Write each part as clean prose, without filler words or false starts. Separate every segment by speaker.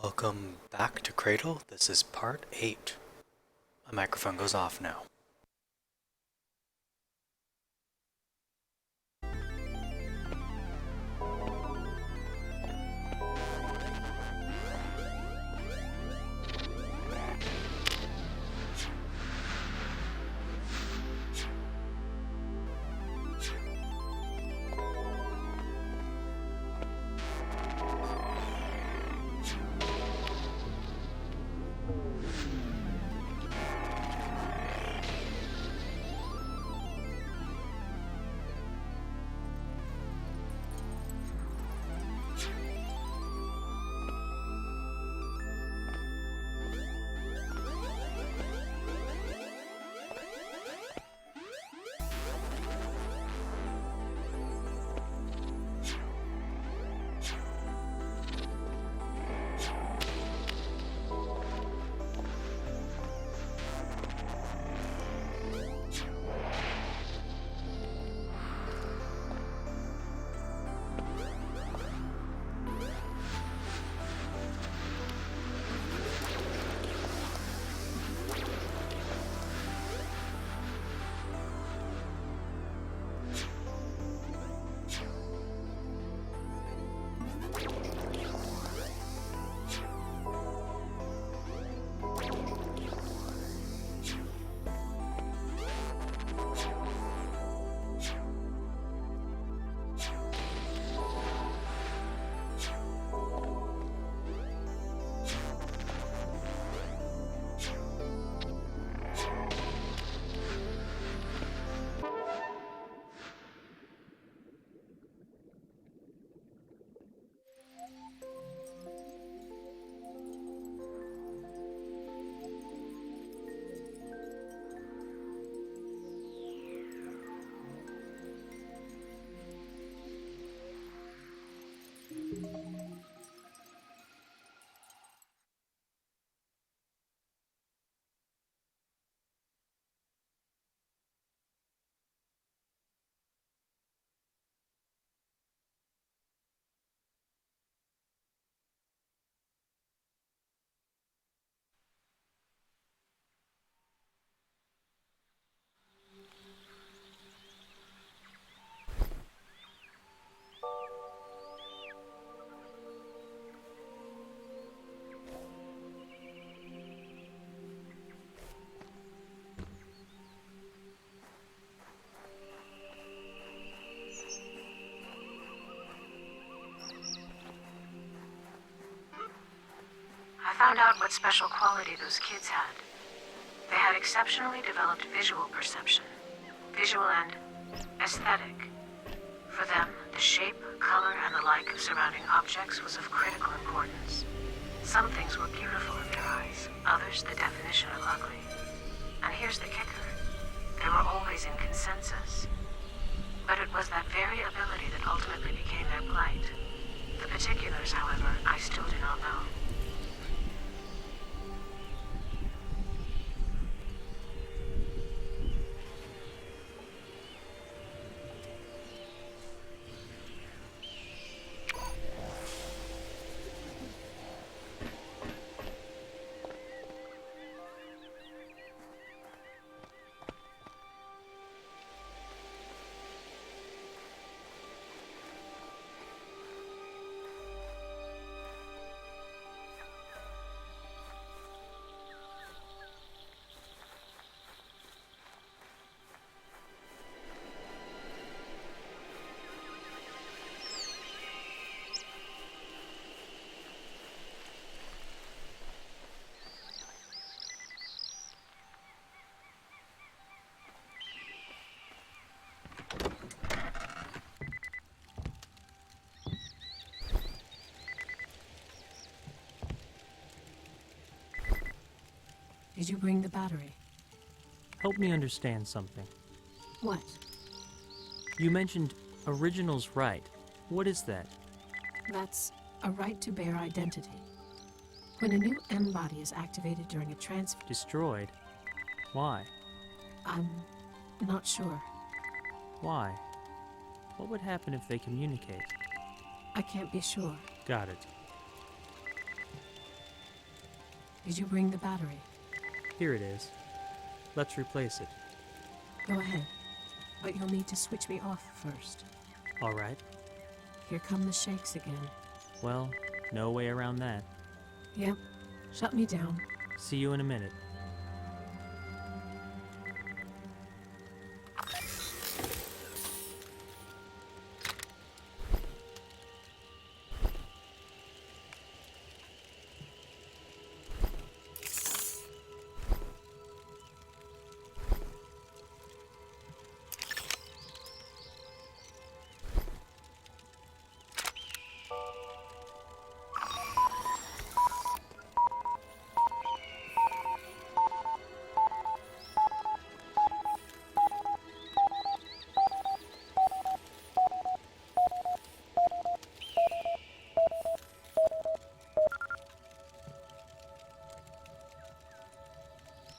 Speaker 1: Welcome back to Cradle. This is part 8. My microphone goes off now.
Speaker 2: I found out what special quality those kids had. They had exceptionally developed visual perception, visual and aesthetic. For them, the shape, color, and the like of surrounding objects was of critical importance. Some things were beautiful in their eyes, others the definition of ugly. And here's the kicker. They were always in consensus. But it was that very ability that ultimately became their plight. The particulars, however, I still do not know.
Speaker 3: Did you bring the battery?
Speaker 4: Help me understand something.
Speaker 3: What?
Speaker 4: You mentioned original's right. What is that?
Speaker 3: That's a right to bear identity. When a new M body is activated during a transfer,
Speaker 4: Destroyed? Why?
Speaker 3: I'm not sure.
Speaker 4: Why? What would happen if they communicate?
Speaker 3: I can't be sure.
Speaker 4: Got it.
Speaker 3: Did you bring the battery?
Speaker 4: Here it is. Let's replace it.
Speaker 3: Go ahead. But you'll need to switch me off first.
Speaker 4: All right.
Speaker 3: Here come the shakes again.
Speaker 4: Well, no way around that.
Speaker 3: Yep. Shut me down.
Speaker 4: See you in a minute.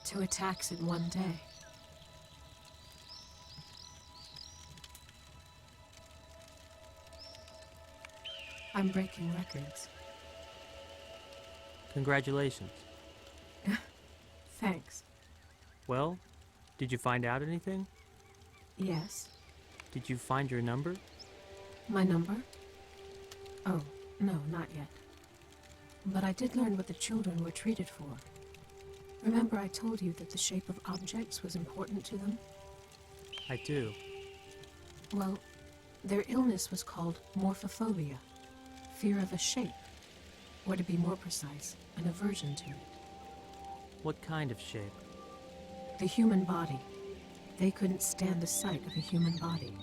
Speaker 3: Two attacks in one day. I'm breaking records.
Speaker 4: Congratulations.
Speaker 3: Thanks.
Speaker 4: Well, did you find out anything?
Speaker 3: Yes.
Speaker 4: Did you find your number?
Speaker 3: My number? Oh, no, not yet. But I did learn what the children were treated for. Remember I told you that the shape of objects was important to them?
Speaker 4: I do.
Speaker 3: Well, their illness was called morphophobia, fear of a shape, or to be more precise, an aversion to it.
Speaker 4: What kind of shape?
Speaker 3: The human body. They couldn't stand the sight of a human body.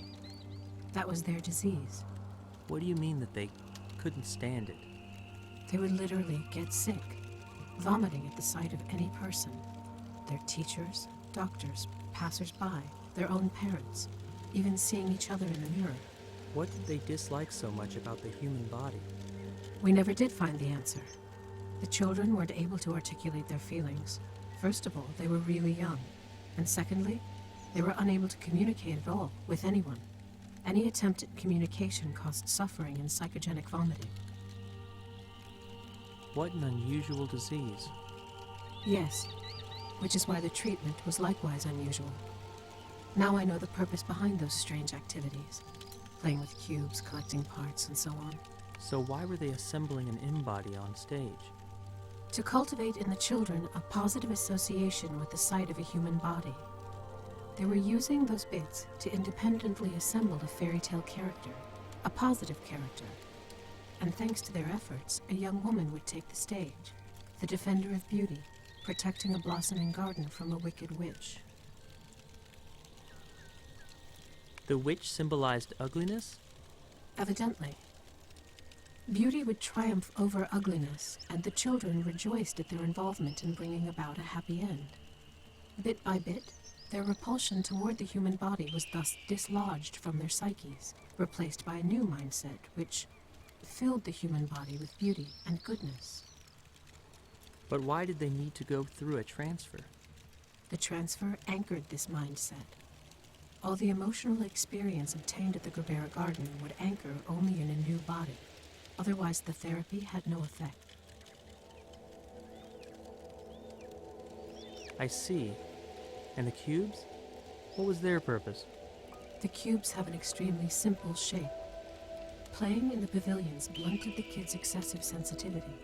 Speaker 3: That was their disease.
Speaker 4: What do you mean that they couldn't stand it?
Speaker 3: They would literally get sick, vomiting at the sight of any person. Their teachers, doctors, passers-by, their own parents, even seeing each other in the mirror.
Speaker 4: What did they dislike so much about the human body?
Speaker 3: We never did find the answer. The children weren't able to articulate their feelings. First of all, they were really young. And secondly, they were unable to communicate at all with anyone. Any attempt at communication caused suffering and psychogenic vomiting.
Speaker 4: What an unusual disease.
Speaker 3: Yes, which is why the treatment was likewise unusual. Now I know the purpose behind those strange activities. Playing with cubes, collecting parts, and so on.
Speaker 4: So why were they assembling an M-body on stage?
Speaker 3: To cultivate in the children a positive association with the sight of a human body. They were using those bits to independently assemble a fairy tale character, a positive character. And thanks to their efforts, a young woman would take the stage, the defender of beauty, protecting a blossoming garden from a wicked witch.
Speaker 4: The witch symbolized ugliness?
Speaker 3: Evidently. Beauty would triumph over ugliness, and the children rejoiced at their involvement in bringing about a happy end. Bit by bit, their repulsion toward the human body was thus dislodged from their psyches, replaced by a new mindset which filled the human body with beauty and goodness.
Speaker 4: But why did they need to go through a transfer?
Speaker 3: The transfer anchored this mindset. All the emotional experience obtained at the Gerbera Garden would anchor only in a new body. Otherwise, the therapy had no effect.
Speaker 4: I see. And the cubes? What was their purpose?
Speaker 3: The cubes have an extremely simple shape. Playing in the pavilions blunted the kids' excessive sensitivity.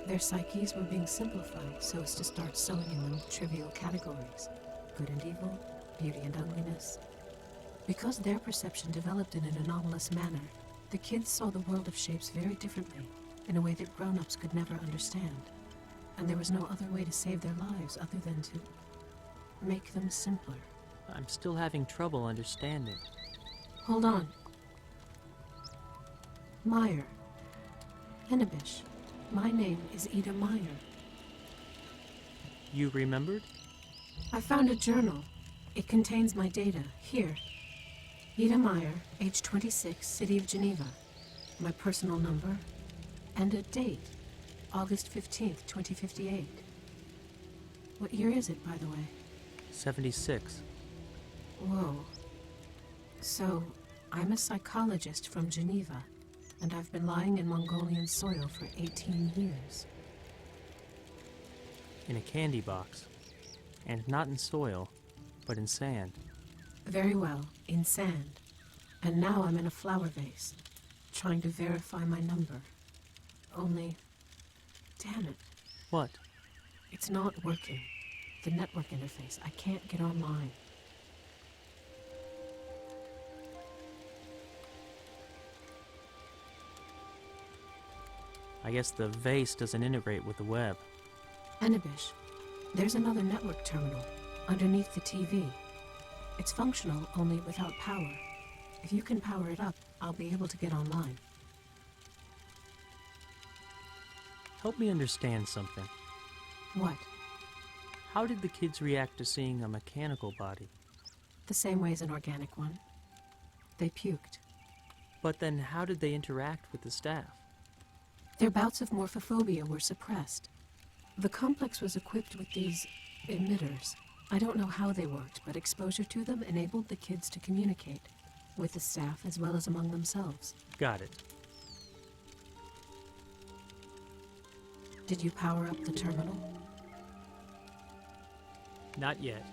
Speaker 3: Their psyches were being simplified so as to start sewing in them trivial categories, good and evil, beauty and ugliness. Because their perception developed in an anomalous manner, the kids saw the world of shapes very differently, in a way that grown-ups could never understand. And there was no other way to save their lives other than to make them simpler.
Speaker 4: I'm still having trouble understanding.
Speaker 3: Hold on. Meyer. Hennebish. My name is Ida Meyer.
Speaker 4: You remembered?
Speaker 3: I found a journal. It contains my data. Here. Ida Meyer, age 26, City of Geneva. My personal number. And a date. August 15th, 2058. What year is it, by the way?
Speaker 4: 76.
Speaker 3: Whoa. So, I'm a psychologist from Geneva, and I've been lying in Mongolian soil for 18 years.
Speaker 4: in a candy box. And not in soil, but in sand.
Speaker 3: Very well, in sand. And now I'm in a flower vase, trying to verify my number. Only, damn it,
Speaker 4: What?
Speaker 3: it's not working. The network interface, I can't get online.
Speaker 4: I guess the vase doesn't integrate with the web.
Speaker 3: Enibish, there's another network terminal underneath the TV. It's functional, only without power. If you can power it up, I'll be able to get online.
Speaker 4: Help me understand something.
Speaker 3: What?
Speaker 4: How did the kids react to seeing a mechanical body?
Speaker 3: The same way as an organic one. They puked.
Speaker 4: But then how did they interact with the staff?
Speaker 3: Their bouts of morphophobia were suppressed. The complex was equipped with these emitters. I don't know how they worked, but exposure to them enabled the kids to communicate with the staff as well as among themselves.
Speaker 4: Got it.
Speaker 3: Did you power up the terminal?
Speaker 4: Not yet.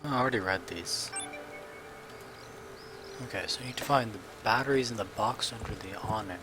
Speaker 1: I already read these. Okay, so you need to find the batteries in the box under the awning.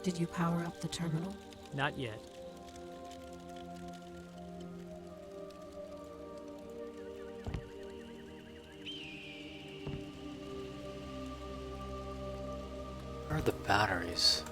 Speaker 3: Did you power up the terminal?
Speaker 4: Not yet.
Speaker 1: Where are the batteries?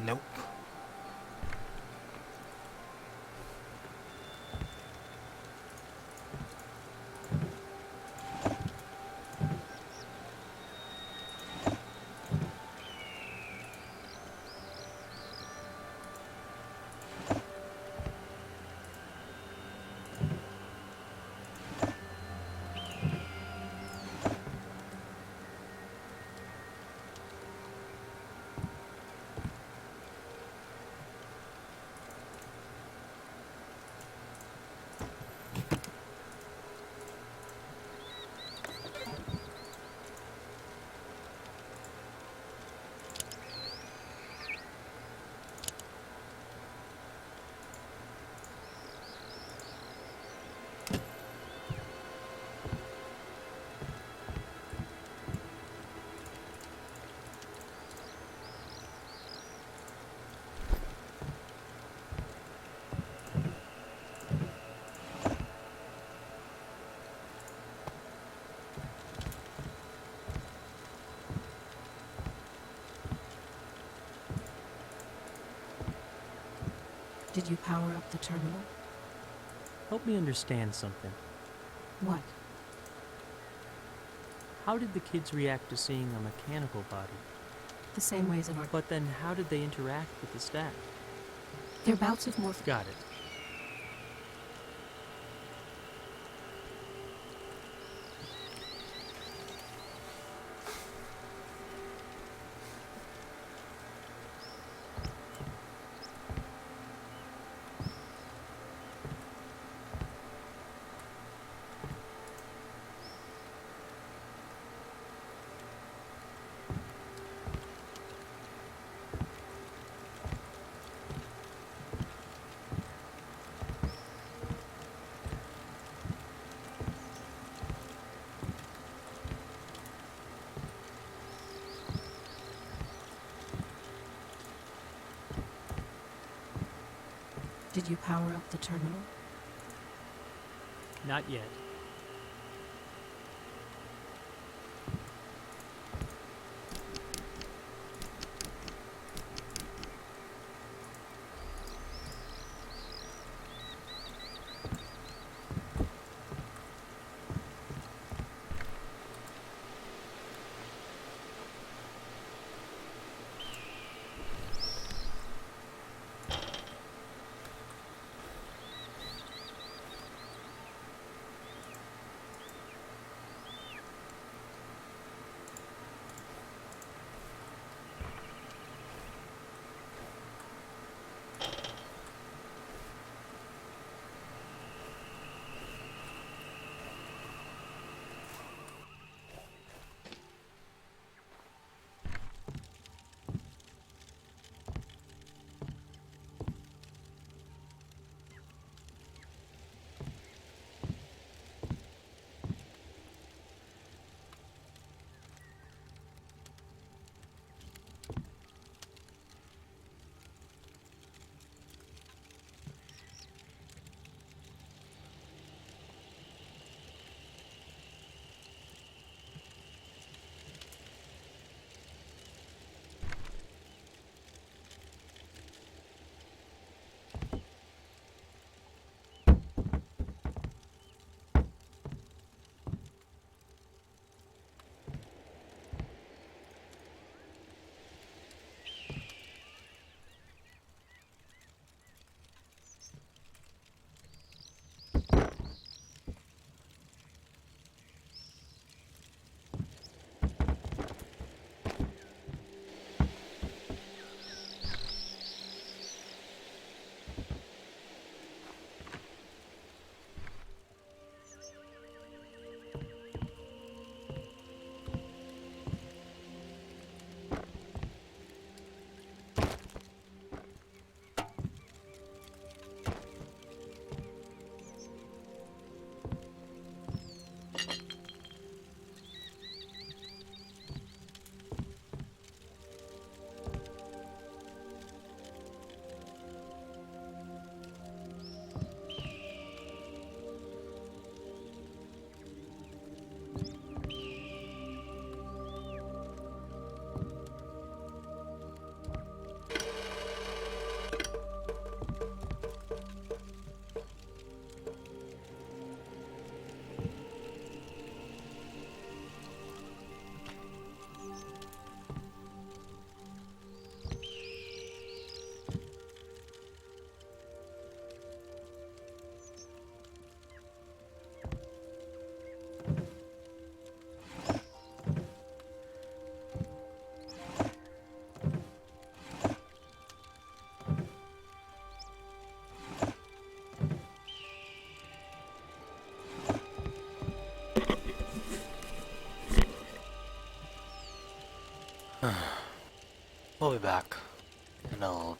Speaker 1: Nope.
Speaker 3: Did you power up the terminal?
Speaker 4: Help me understand something.
Speaker 3: What?
Speaker 4: How did the kids react to seeing a mechanical body?
Speaker 3: The same ways an
Speaker 4: But then how did they interact with the staff?
Speaker 3: Their bouts of morph.
Speaker 4: Got it.
Speaker 3: Did you power up the terminal?
Speaker 4: Not yet.
Speaker 1: We'll be back in a